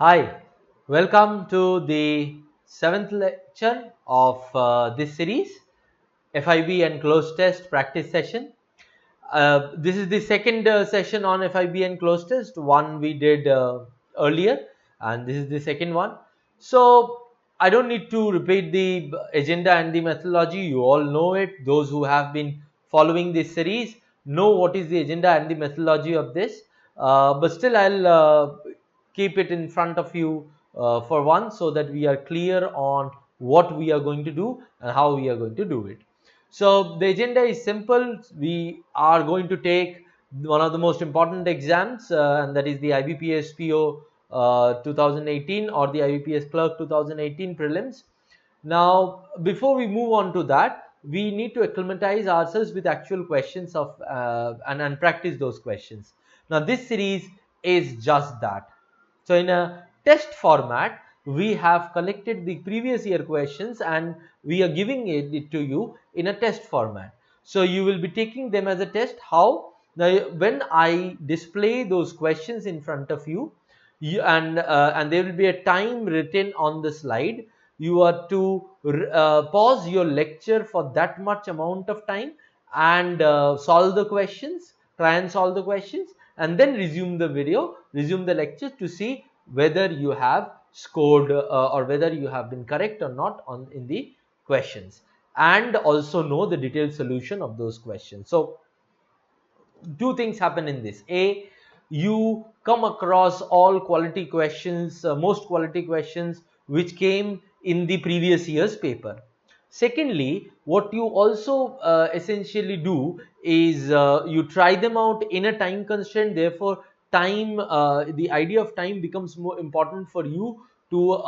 Hi, welcome to the seventh lecture of this series, FIB and close test practice session. This is the second session on FIB and close test. One we did earlier, and this is the second one. So I don't need to repeat the agenda and the methodology. You all know it. Those who have been following this series know what is the agenda and the methodology of this. But still, I'll keep it in front of you for once so that we are clear on what we are going to do and how we are going to do it. So the agenda is simple. We are going to take one of the most important exams, and that is the IBPS PO 2018 or the IBPS Clerk 2018 prelims. Now, before we move on to that, we need to acclimatize ourselves with actual questions of and practice those questions. Now, this series is just that. So in a test format, we have collected the previous year questions and we are giving it to you in a test format. So you will be taking them as a test. How? Now, when I display those questions in front of you, and there will be a time written on the slide. You are to pause your lecture for that much amount of time and solve the questions, try and solve the questions, and then resume the video, resume the lecture to see whether you have scored or whether you have been correct or not on in the questions, and also know the detailed solution of those questions. So two things happen in this. A, you come across all quality questions, most quality questions which came in the previous year's paper. Secondly, what you also essentially do is you try them out in a time constraint. Therefore, the idea of time becomes more important for you to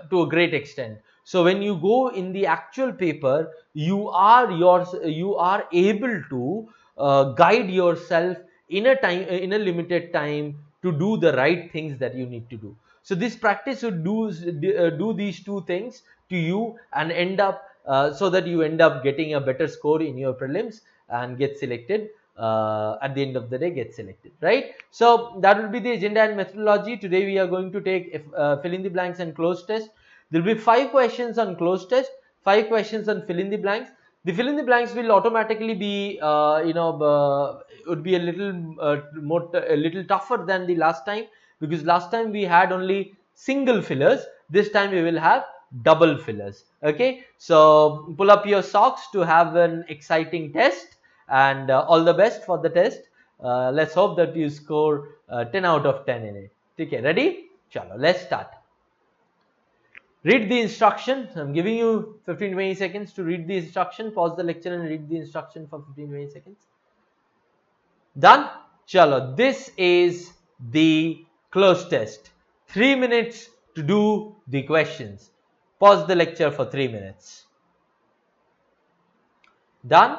to a great extent. So when you go in the actual paper, you are able to guide yourself in a limited time to do the right things that you need to do. So this practice would do these two things to you and end up so that you end up getting a better score in your prelims and get selected at the end of the day, get selected, right? So that will be the agenda and methodology. Today we are going to take fill in the blanks and close test. There will be 5 questions on close test, 5 questions on fill in the blanks. The fill in the blanks will automatically be would be a little a little tougher than the last time, because last time we had only single fillers. This time we will have double fillers. Okay, so pull up your socks to have an exciting test, and all the best for the test. Let's hope that you score 10 out of 10 in it. Okay, ready? Chalo, let's start. Read the instruction. I'm giving you 15-20 seconds to read the instruction. Pause the lecture and read the instruction for 15-20 seconds. Done? Chalo, this is the close test. 3 minutes to do the questions. Pause the lecture for 3 minutes. Done?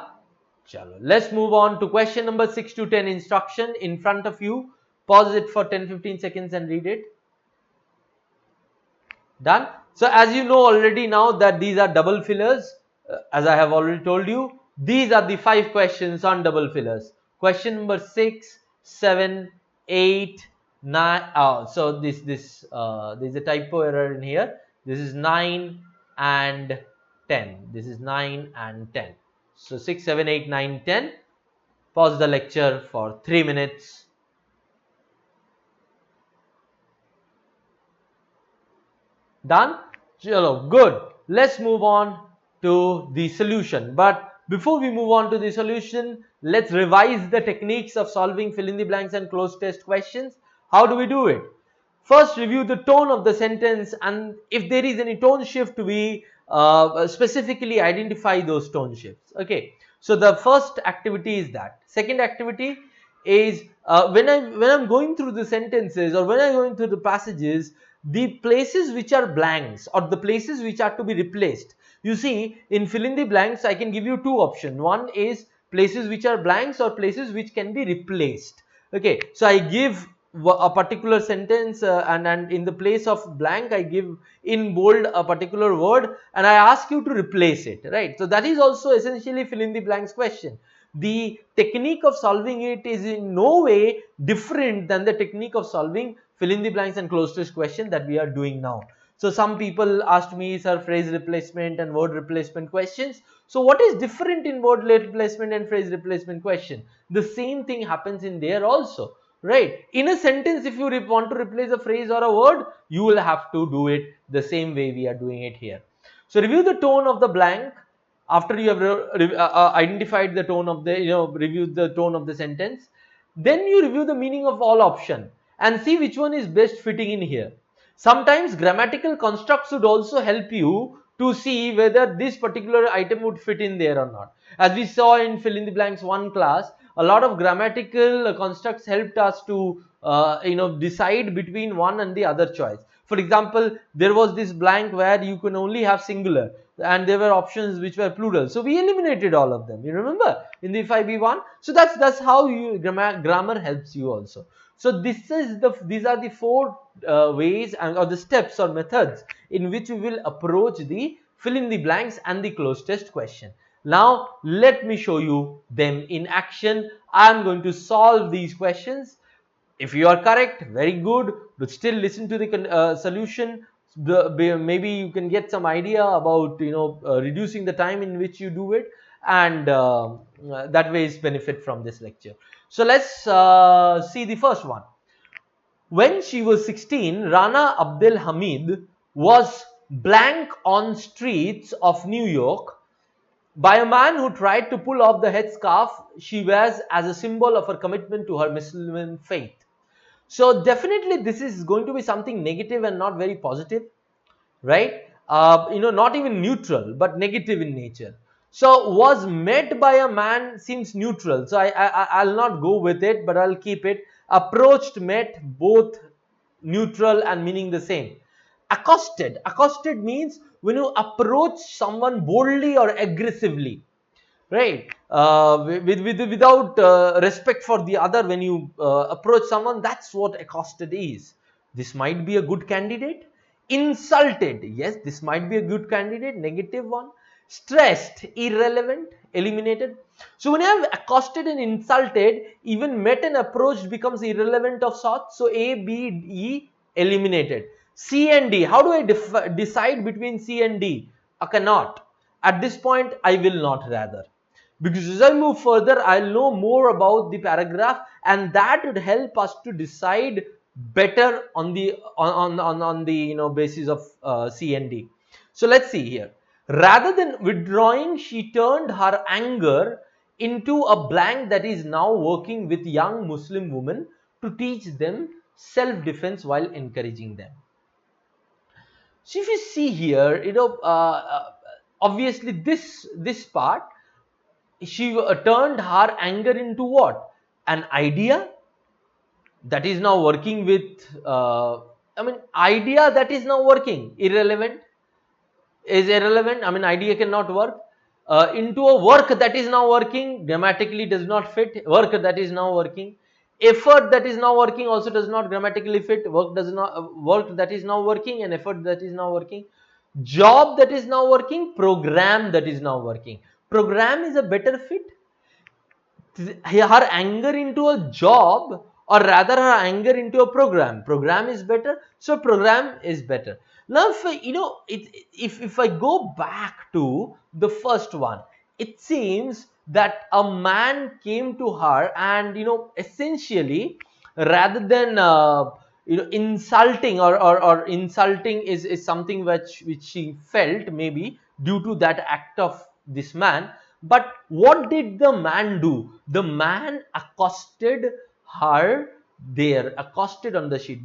Chalo, let's move on to question number 6 to 10 instruction in front of you. Pause it for 10-15 seconds and read it. Done? So as you know already now that these are double fillers, as I have already told you, these are the 5 questions on double fillers. Question number 6, 7, 8, 9. So there's a typo error in here. This is 9 and 10. This is 9 and 10. So 6, 7, 8, 9, 10. Pause the lecture for 3 minutes. Done? Chalo, good. Let's move on to the solution. But before we move on to the solution, let's revise the techniques of solving fill in the blanks and close test questions. How do we do it? First, review the tone of the sentence, and if there is any tone shift, we specifically identify those tone shifts. Okay. So the first activity is that. Second activity is when I'm going through the sentences or when I'm going through the passages, the places which are blanks or the places which are to be replaced. You see, in fill in the blanks, I can give you two options. One is places which are blanks or places which can be replaced. Okay, so I give a particular sentence and in the place of blank I give in bold a particular word and I ask you to replace it, right? So that is also essentially fill in the blanks question. The technique of solving it is in no way different than the technique of solving fill in the blanks and closed test question that we are doing now. So some people asked me, sir, phrase replacement and word replacement questions. So what is different in word replacement and phrase replacement question? The same thing happens in there also, right? In a sentence, if you want to replace a phrase or a word, you will have to do it the same way we are doing it here. So review the tone of the blank after you have identified the tone of the, reviewed the tone of the sentence. Then you review the meaning of all option and see which one is best fitting in here. Sometimes grammatical constructs would also help you to see whether this particular item would fit in there or not. As we saw in fill in the blanks 1 class, a lot of grammatical constructs helped us to decide between one and the other choice. For example, there was this blank where you can only have singular and there were options which were plural, so we eliminated all of them, you remember, in the FIB1. So that's how grammar helps you also. So these are the four ways or the steps or methods in which we will approach the fill in the blanks and the closed test question. Now let me show you them in action. I am going to solve these questions. If you are correct, very good, but still listen to the solution. Maybe you can get some idea about reducing the time in which you do it, and that way is benefit from this lecture. So let's see the first one. When she was 16, Rana Abdel Hamid was blank on streets of New York by a man who tried to pull off the headscarf she wears as a symbol of her commitment to her Muslim faith. So definitely this is going to be something negative and not very positive, right? Not even neutral, but negative in nature. So was met by a man seems neutral. So I'll not go with it, but I'll keep it. Approached, met, both neutral and meaning the same. Accosted means when you approach someone boldly or aggressively, right? Without respect for the other, when you approach someone, that's what accosted is. This might be a good candidate. Insulted, yes, this might be a good candidate, negative one. Stressed, irrelevant, eliminated. So when you have accosted and insulted, even met and approached becomes irrelevant of sorts. So A, B, E, eliminated. C and D, how do I decide between C and D? I cannot. At this point, I will not, rather, because as I move further, I'll know more about the paragraph, and that would help us to decide better on the basis of C and D. So let's see here. Rather than withdrawing, she turned her anger into a blank that is now working with young Muslim women to teach them self-defense while encouraging them. So if you see here, obviously this part, she turned her anger into what? An idea that is now working with, idea that is now working. Irrelevant is irrelevant. Idea cannot work. Into a work that is now working, grammatically does not fit. Work that is now working. Effort that is now working also does not grammatically fit. Work that is now working and effort that is now working. Job that is now working, program that is now working. Program is a better fit. Her anger into a job, or rather her anger into a program is better, so program is better. Now if I go back to the first one, it seems that a man came to her and essentially, rather than insulting, or insulting is something which she felt maybe due to that act of this man. But what did the man do? The man accosted her there. Accosted on the sheet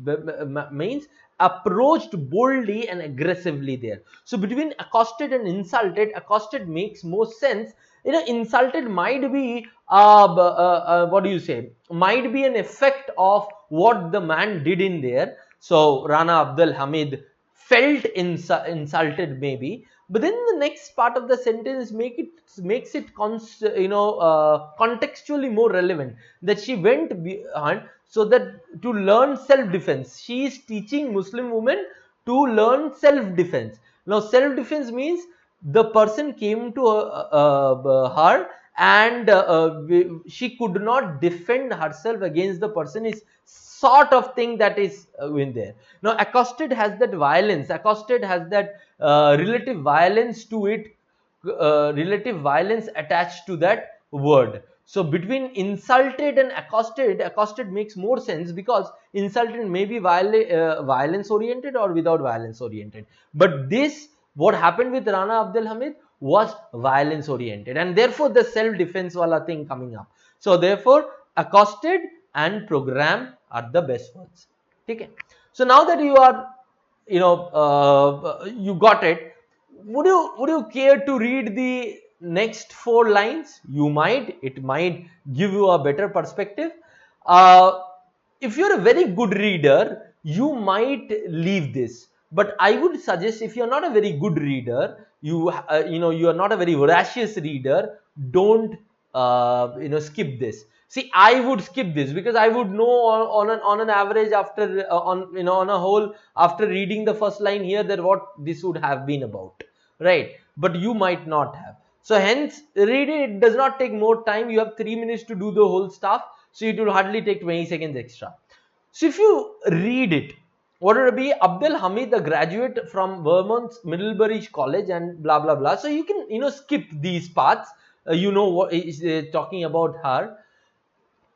means approached boldly and aggressively there. So between accosted and insulted, accosted makes more sense. Insulted might be what do you say? Might be an effect of what the man did in there. So Rana Abdul Hamid felt insulted maybe, but then the next part of the sentence makes it contextually more relevant, that she went beyond, so that to learn self-defense, she is teaching Muslim women to learn self-defense. Now self-defense means the person came to her and she could not defend herself against the person, is sort of thing that is in there. Now accosted has that violence, accosted has that relative violence to it, relative violence attached to that word. So between insulted and accosted, accosted makes more sense because insulted may be violence oriented or without violence oriented. But this, what happened with Rana Abdul Hamid was violence oriented, and therefore the self defense wala thing coming up. So therefore accosted and program are the best ones. Okay. So now that you are, you got it, would you care to read the next 4 lines? You might, it might give you a better perspective. uh, if you're a very good reader, you might leave this, but I would suggest, if you're not a very good reader, you are not a very voracious reader, don't skip this. See, I would skip this because I would know on an average, after on a whole, after reading the first line here, that what this would have been about, right? But you might not have. So hence, read it. It does not take more time. You have 3 minutes to do the whole stuff, so it will hardly take 20 seconds extra. So if you read it, what would it be? Abdul Hamid, a graduate from Vermont's Middlebury College, and blah blah blah. So you can skip these parts. What is talking about her.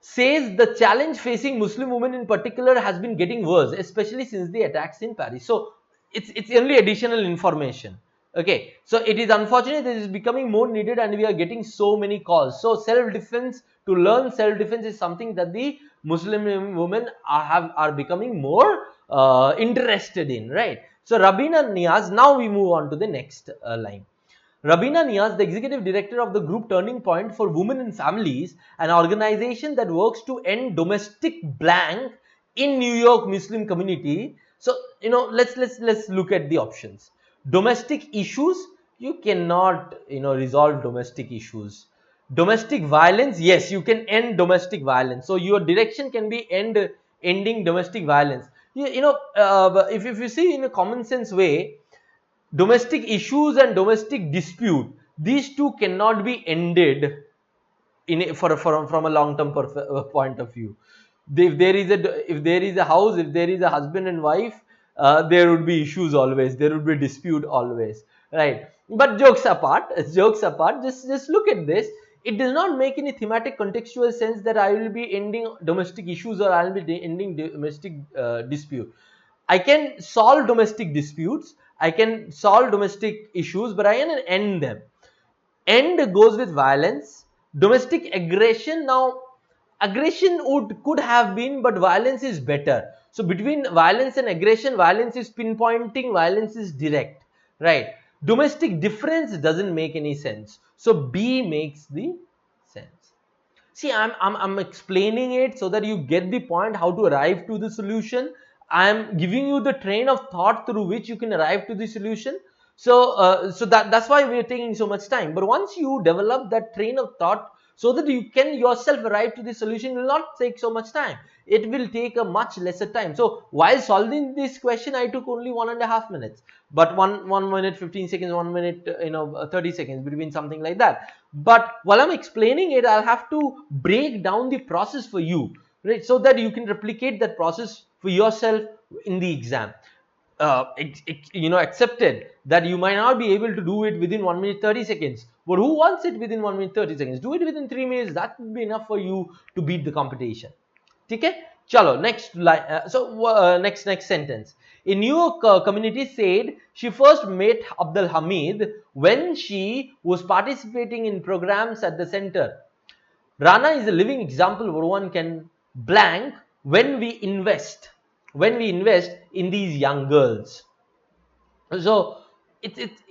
Says the challenge facing Muslim women in particular has been getting worse, especially since the attacks in Paris. So it's only additional information. Okay, so it is unfortunate that it is becoming more needed, and we are getting so many calls. So self-defense, to learn self-defense, is something that the Muslim women are becoming more interested in, right? So Rabina Niaz. Now we move on to the next line. Rabina Niaz, the executive director of the group Turning Point for Women and Families, an organization that works to end domestic blank in New York Muslim community. So, let's look at the options. Domestic issues, you cannot, resolve domestic issues. Domestic violence, yes, you can end domestic violence. So your direction can be ending domestic violence. If you see in a common sense way, domestic issues and domestic dispute, these two cannot be ended from a long term point of view. If there is a house, if there is a husband and wife, there would be issues always, there would be dispute always, right? But jokes apart, just look at this. It does not make any thematic contextual sense that I will be ending domestic issues or I will be ending domestic dispute. I can solve domestic disputes, I can solve domestic issues, but I can end them. End goes with violence. Domestic aggression, now aggression could have been, but violence is better. So between violence and aggression, violence is pinpointing, violence is direct, right? Domestic difference doesn't make any sense. So B makes the sense. See, I'm explaining it so that you get the point, how to arrive to the solution. I'm giving you the train of thought through which you can arrive to the solution. So that's why we're taking so much time. But once you develop that train of thought, so that you can yourself arrive to the solution, will not take so much time. It will take a much lesser time. So while solving this question, I took only 1.5 minutes, but 1 minute 15 seconds, 1 minute 30 seconds between, something like that. But while I'm explaining it, I'll have to break down the process for you, right, so that you can replicate that process for yourself in the exam. Accepted that you might not be able to do it within 1 minute 30 seconds, but who wants it within 1 minute 30 seconds? Do it within 3 minutes. That would be enough for you to beat the competition. Okay, chalo, next line. Next sentence. A New York community said she first met Abdul Hamid when she was participating in programs at the center. Rana is a living example where one can blank when we invest in these young girls. So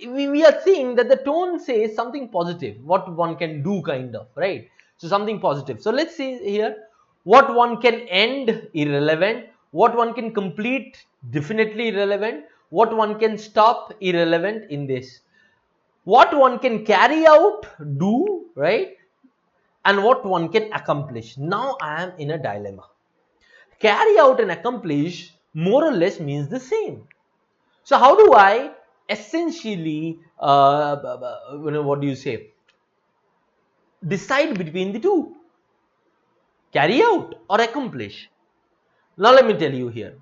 we are seeing that the tone says something positive, what one can do, kind of, right? So something positive. So let's see here, what one can end, irrelevant. What one can complete, definitely irrelevant. What one can stop, irrelevant in this. What one can carry out, do, right? And what one can accomplish. Now I am in a dilemma. Carry out and accomplish more or less means the same. So how do I essentially, what do you say? decide between the two, carry out or accomplish. Now let me tell you here,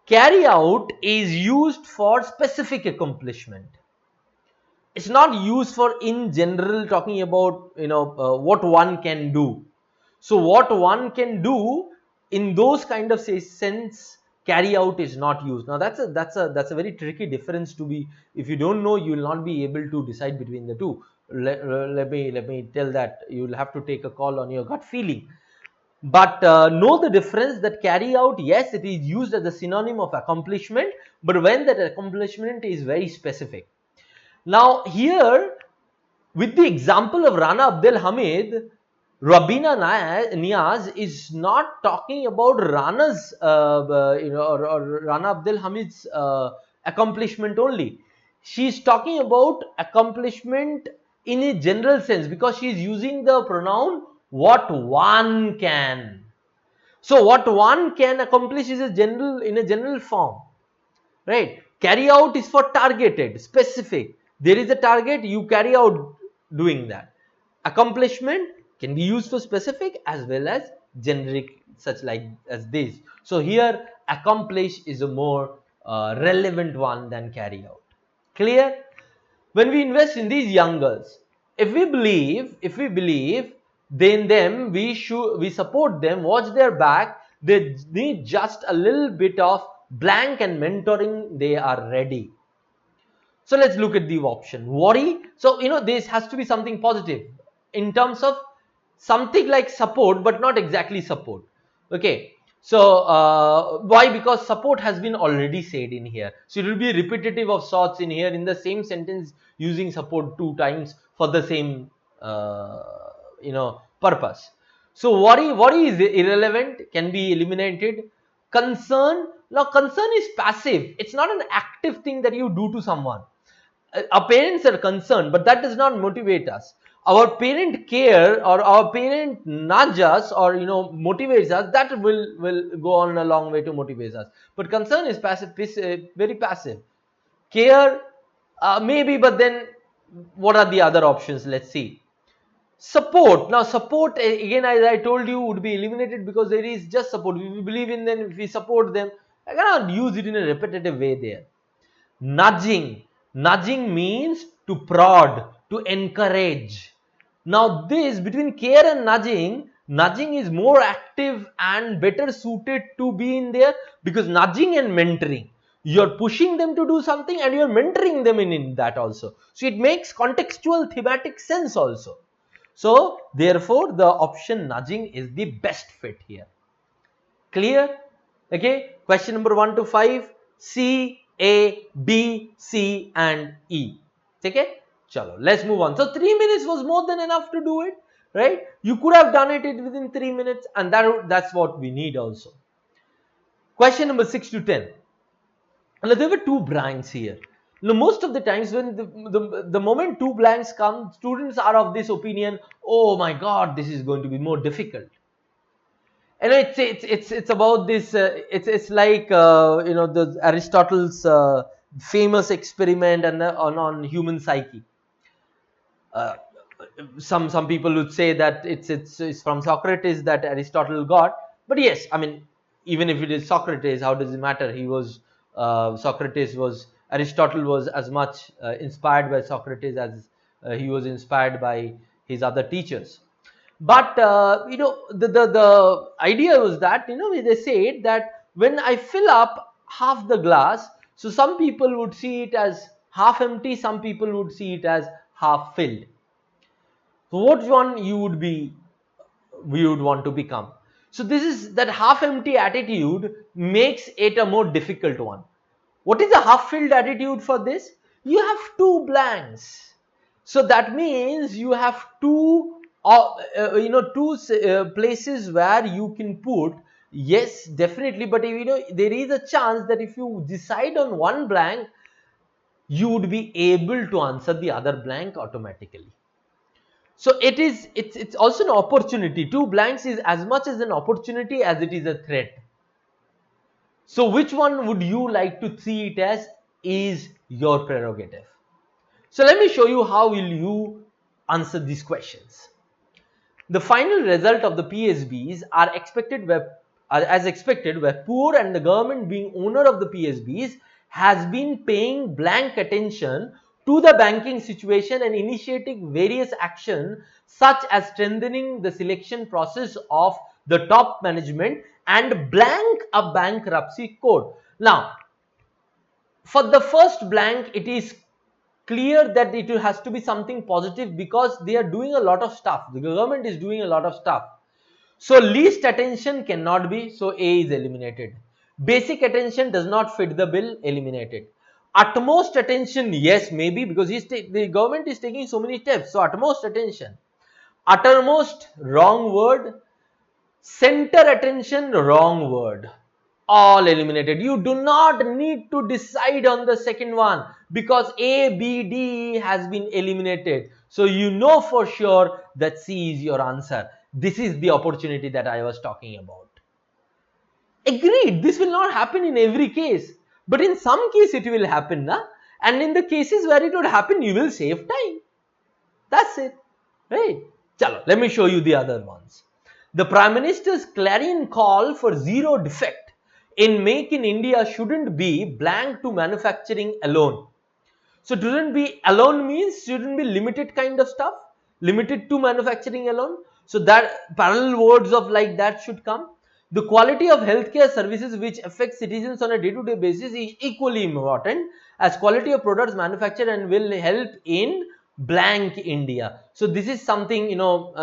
carry out is used for specific accomplishment. It's not used for in general talking about what one can do. So what one can do in those kind of sense, carry out is not used. Now that's a very tricky difference to be. If you don't know, you will not be able to decide between the two. Let me tell that you will have to take a call on your gut feeling. But know the difference that carry out, yes, it is used as a synonym of accomplishment, but when that accomplishment is very specific. Now here, with the example of Rana Abdul Hamid, Rabina Niaz is not talking about Rana's, or Rana Abdul Hamid's accomplishment only. She is talking about accomplishment in a general sense, because she is using the pronoun what one can. So what one can accomplish is in a general form, right? Carry out is for targeted, specific. There is a target, you carry out doing that. Accomplishment can be used for specific as well as generic, such like as this. So here accomplish is a more relevant one than carry out. Clear? When we invest in these young girls, if we believe in them, we support them, watch their back. They need just a little bit of blank and mentoring, they are ready. So let's look at the option worry. So this has to be something positive in terms of something like support, but not exactly support. Okay, so why? Because support has been already said in here, so it will be repetitive of sorts in here in the same sentence, using support 2 times for the same purpose. So worry is irrelevant, can be eliminated. Concern, now concern is passive, it's not an active thing that you do to someone. Our parents are concerned, but that does not motivate us. Our parent care or our parent nudge us or motivates us, that will go on a long way to motivate us. But concern is passive, very passive. Care, maybe, but then what are the other options? Let's see. Support, now support, again, as I told you, would be eliminated because there is just support. If we believe in them, if we support them, I cannot use it in a repetitive way there. Nudging, nudging means to prod, to encourage. Now this, between care and nudging is more active and better suited to be in there, because nudging and mentoring, you're pushing them to do something and you're mentoring them in that also, so it makes contextual thematic sense also. So therefore the option nudging is the best fit here. Clear? Okay, question number 1 to 5, C, A, B, C and E. Okay, chalo, let's move on. So 3 minutes was more than enough to do it, right? You could have done it within 3 minutes, and that's what we need also. Question number 6 to 10. Now there were 2 blanks here. Now most of the times when the moment 2 blanks come, students are of this opinion, oh my god, this is going to be more difficult. And it's about this. It's like the Aristotle's famous experiment and on human psyche. Uh, some people would say that it's from Socrates that Aristotle got. But yes, I mean, even if it is Socrates, how does it matter? Aristotle was as much inspired by Socrates as he was inspired by his other teachers. But the idea was that they said that when I fill up half the glass, so some people would see it as half empty, some people would see it as half filled. So what one we would want to become? So this is that half empty attitude makes it a more difficult one. What is a half filled attitude for this? You have 2 blanks. So that means you have two places where you can put. Yes, definitely, but there is a chance that if you decide on one blank, you would be able to answer the other blank automatically. So it's also an opportunity. 2 blanks is as much as an opportunity as it is a threat. So which one would you like to see it as is your prerogative. So let me show you how will you answer these questions. The final result of the PSBs are as expected, where poor and the government being owner of the PSBs has been paying blank attention to the banking situation and initiating various action such as strengthening the selection process of the top management and blank a bankruptcy code. Now, for the first blank, it is clear that it has to be something positive because they are doing a lot of stuff. The government is doing a lot of stuff. So least attention cannot be, so A is eliminated. Basic attention does not fit the bill, eliminated. Utmost attention, yes, maybe, because the government is taking so many steps. So utmost attention. Uttermost, wrong word. Center attention, wrong word. All eliminated. You do not need to decide on the second one because A, B, D has been eliminated. So you know for sure that C is your answer. This is the opportunity that I was talking about. Agreed, this will not happen in every case, but in some case it will happen, na? And in the cases where it would happen, you will save time. That's it, right? Chalo, let me show you the other ones. The Prime Minister's clarion call for zero defect in Make in India shouldn't be blank to manufacturing alone. So shouldn't be alone means shouldn't be limited kind of stuff, limited to manufacturing alone. So that parallel words of like that should come. The quality of healthcare services which affect citizens on a day-to-day basis is equally important as quality of products manufactured and will help in blank India. So this is something,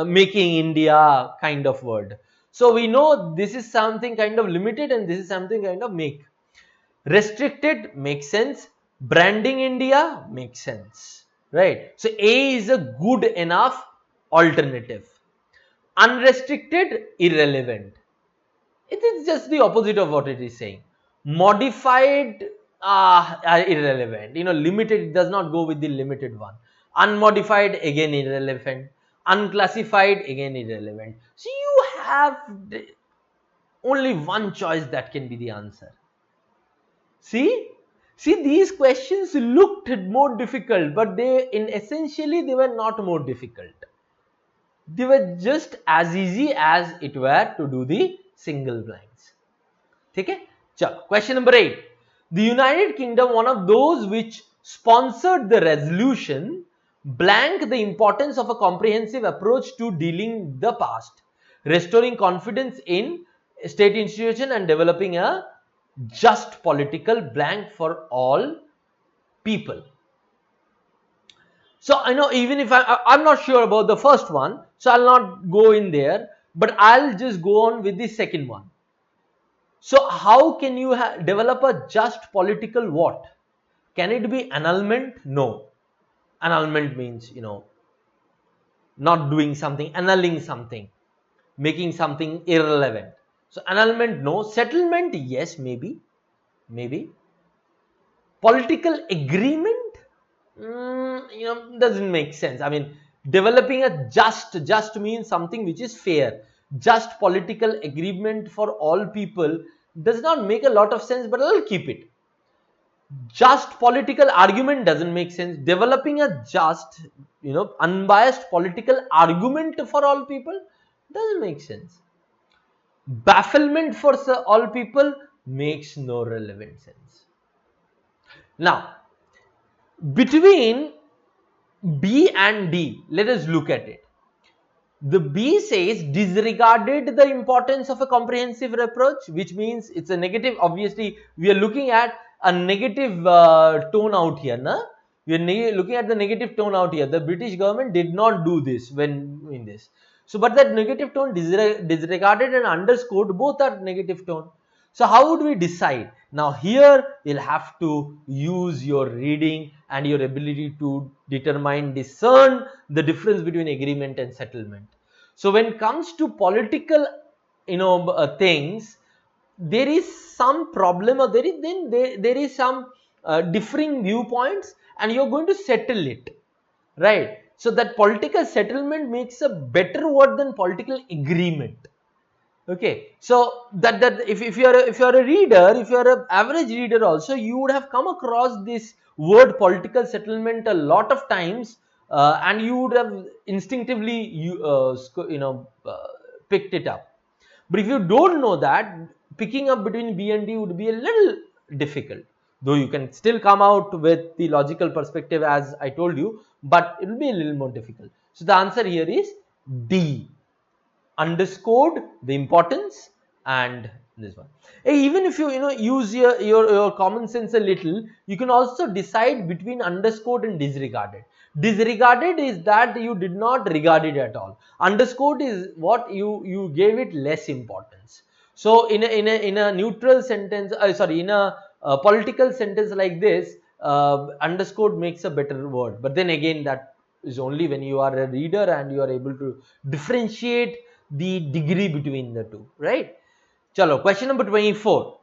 making India kind of word. So we know this is something kind of limited and this is something kind of make. Restricted makes sense. Branding India makes sense, right? So A is a good enough alternative. Unrestricted, irrelevant. It is just the opposite of what it is saying. Modified, irrelevant. Limited, it does not go with the limited one. Unmodified, again irrelevant. Unclassified, again irrelevant. So you have only one choice that can be the answer. See, these questions looked more difficult, but essentially they were not more difficult. They were just as easy as it were to do the single blanks. Okay? Question number 8. The United Kingdom, one of those which sponsored the resolution, blank the importance of a comprehensive approach to dealing the past, restoring confidence in state institution and developing a just political blank for all people. So I know even if I'm not sure about the first one, so I'll not go in there, but I'll just go on with the second one. So how can you develop a just political what? Can it be annulment? No. Annulment means, not doing something, annulling something, making something irrelevant. So annulment, no. Settlement, yes, maybe. Political agreement, doesn't make sense. I mean, developing a just means something which is fair. Just political agreement for all people does not make a lot of sense, but I'll keep it. Just political argument doesn't make sense. Developing a just, unbiased political argument for all people doesn't make sense. Bafflement for all people makes no relevant sense. Now, between B and D, let us look at it. The B says disregarded the importance of a comprehensive approach, which means it's a negative. Obviously, we are looking at a negative tone out here. Na? We are looking at the negative tone out here. The British government did not do this when in this. So, but that negative tone disregarded and underscored, both are negative tone. So how would we decide? Now here you'll have to use your reading and your ability to discern the difference between agreement and settlement. So when it comes to political, things, there is some problem or there is some differing viewpoints and you're going to settle it, right? So that political settlement makes a better word than political agreement. Okay, so that if you are a reader, if you are an average reader also, you would have come across this word political settlement a lot of times and you would have instinctively picked it up. But if you don't know that, picking up between B and D would be a little difficult, though you can still come out with the logical perspective as I told you, but it will be a little more difficult. So the answer here is D. Underscored the importance and this one. Even if you use your common sense a little, you can also decide between underscored and disregarded. Disregarded is that you did not regard it at all. Underscored is what you gave it less importance. So in a neutral sentence, in a political sentence like this, underscored makes a better word. But then again, that is only when you are a reader and you are able to differentiate the degree between the two, right? Chalo, question number 24.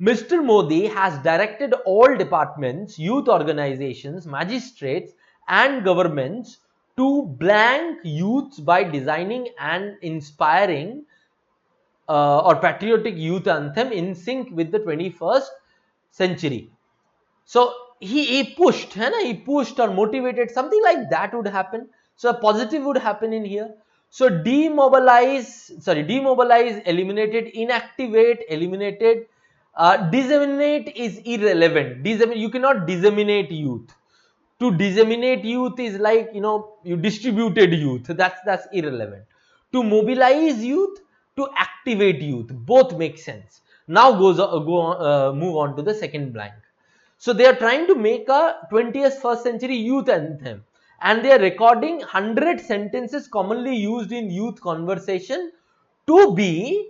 Mr. Modi has directed all departments, youth organizations, magistrates, and governments to blank youths by designing and inspiring or patriotic youth anthem in sync with the 21st century. So he pushed or motivated, something like that would happen. So a positive would happen in here. So demobilize, eliminated, inactivate, eliminated. Disseminate is irrelevant. You cannot disseminate youth. To disseminate youth is like, you distributed youth. That's irrelevant. To mobilize youth, to activate youth, both make sense. Now move on to the second blank. So they are trying to make a 20th first century youth anthem, and they are recording 100 sentences commonly used in youth conversation to be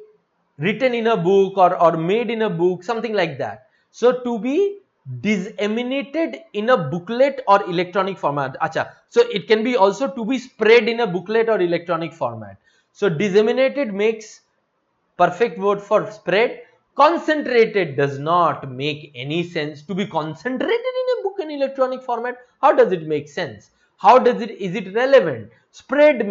written in a book or made in a book, something like that. So to be disseminated in a booklet or electronic format. Acha. So it can be also to be spread in a booklet or electronic format. So disseminated makes perfect word for spread. Concentrated does not make any sense. To be concentrated in a book in electronic format, how does it make sense? Is it relevant? Spread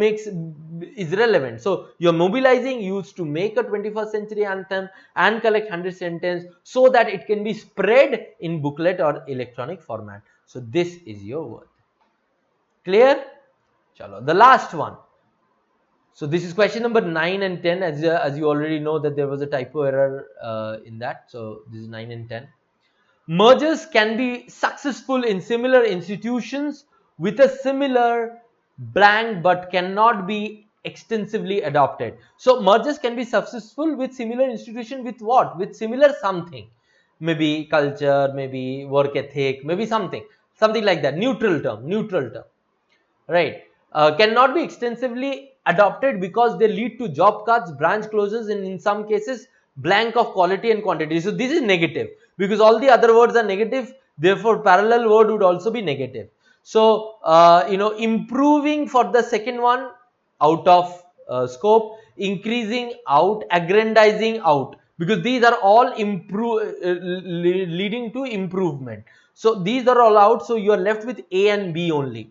is relevant. So you're mobilizing youths to make a 21st century anthem and collect 100 sentences so that it can be spread in booklet or electronic format. So this is your word. Clear? Chalo. The last one. So this is question number 9 and 10. As you already know that there was a typo error in that. So this is 9 and 10. Mergers can be successful in similar institutions with a similar blank but cannot be extensively adopted. So mergers can be successful with similar institution with what? With similar something. Maybe culture, maybe work ethic, maybe something like that. Neutral term. Right. Cannot be extensively adopted because they lead to job cuts, branch closes, and in some cases blank of quality and quantity. So this is negative because all the other words are negative, therefore parallel word would also be negative. So improving for the second one, out of scope. Increasing out, aggrandizing out, because these are all leading to improvement. So these are all out, so you are left with A and B only.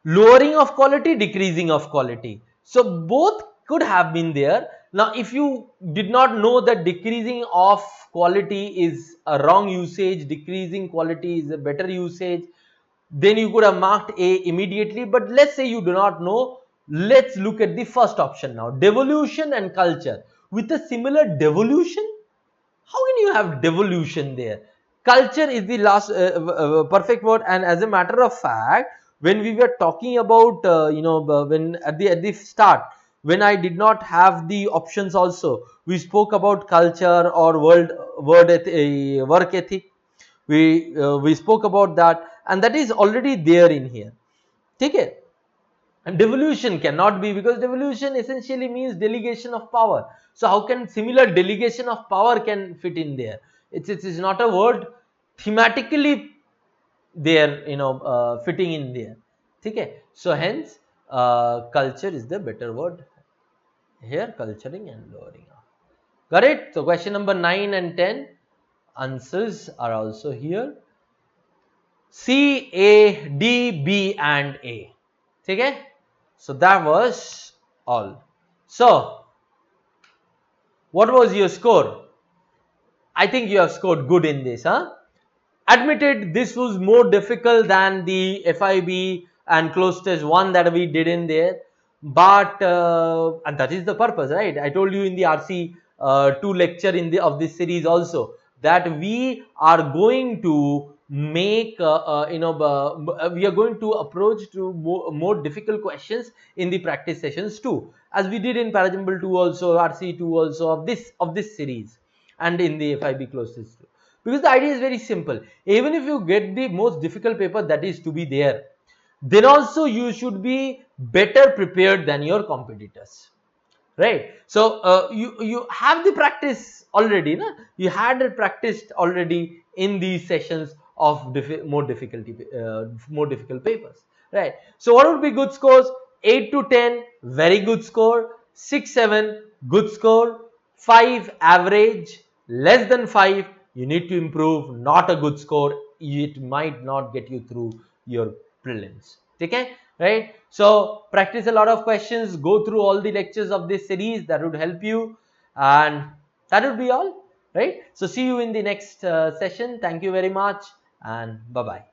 Lowering of quality, decreasing of quality. So both could have been there. Now if you did not know that decreasing of quality is a wrong usage, decreasing quality is a better usage, then you could have marked A immediately. But let's say you do not know. Let's look at the first option now. Devolution and culture. With a similar devolution, how can you have devolution there? Culture is the last perfect word. And as a matter of fact, when we were talking about when at the start, when I did not have the options also, we spoke about culture or work ethic. We spoke about that, and that is already there in here. Okay. And devolution cannot be, because devolution essentially means delegation of power. So how can similar delegation of power can fit in there? It's not a word thematically there, fitting in there. Okay. So hence culture is the better word here, culturing and lowering off. Got it? So question number 9 and 10 answers are also here. C, A, D, B and A. Okay. So that was all. So what was your score? I think you have scored good in this, huh? Admitted this was more difficult than the FIB and close test 1 that we did in there. But and that is the purpose, right? I told you in the RC 2 lecture in the of this series also, that we are going to make we are going to approach to more difficult questions in the practice sessions too, as we did in Parajumble 2 also, RC 2 also of this series, and in the FIB close test too. Because the idea is very simple. Even if you get the most difficult paper that is to be there, then also you should be better prepared than your competitors, right? So you have the practice already, na? You had it practiced already in these sessions of more difficult papers, right? So what would be good scores? 8 to 10 very good score, 6 7 good score, 5 average, less than 5 you need to improve, not a good score, it might not get you through your prelims. Okay, right? So practice a lot of questions, go through all the lectures of this series, that would help you, and that would be all, right? So see you in the next session. Thank you very much, and bye bye.